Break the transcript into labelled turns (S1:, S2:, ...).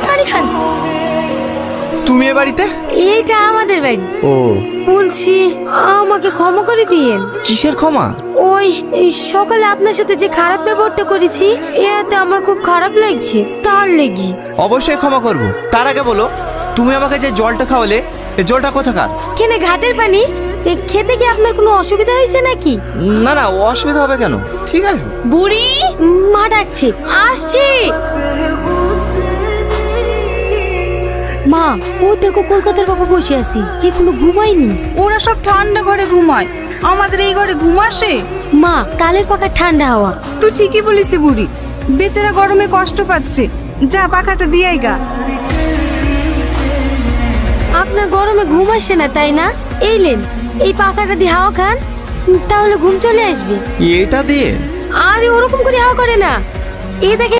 S1: পানি খান।
S2: তুমি এ বাড়িতে?
S1: এইটা আমাদের বাড়ি।
S2: ও
S1: বলছি আমাকে ক্ষমা করে দিয়েন।
S2: কিসের ক্ষমা?
S1: ওই সকালে আপনার সাথে যে খারাপ ব্যবহারটা করেছি এতে আমার খুব খারাপ লাগছে, তার লেগি।
S2: অবশ্যই ক্ষমা করব। তার আগে বলো, তুমি আমাকে যে জলটা খাওয়ালে এই জলটা কোথাকার?
S1: কেন ঘাটের পানি? খেতে কি আপনার কোনো অসুবিধা হয়েছে নাকি?
S2: না না, অসুবিধা হবে কেন? ঠিক আছে।
S1: বুড়ি মা ডাকছে, আসছি। মা, ও দেখো কলকাতার বাবা বসে আছি, এখনো ঘুমায়নি।
S3: ওরা সব ঠান্ডা ঘরে ঘুমায়, আমাদের এই ঘরে ঘুম আসে?
S1: মা, কালের পাখা ঠান্ডা হাওয়া।
S3: তুই ঠিকই বলিস বুড়ি, বেচারা গরমে কষ্ট পাচ্ছে, যা পাখাটা দিয়াই গা।
S1: আপনার গরমে ঘুম আসে না তাই না? এই লেন, এই পাখাটা দিয়ে হাওয়া খান, তাহলে ঘুম চলে আসবে।
S2: এটা দিয়ে?
S1: আরে ওরকম করে হাওয়া করে না, এই দেখে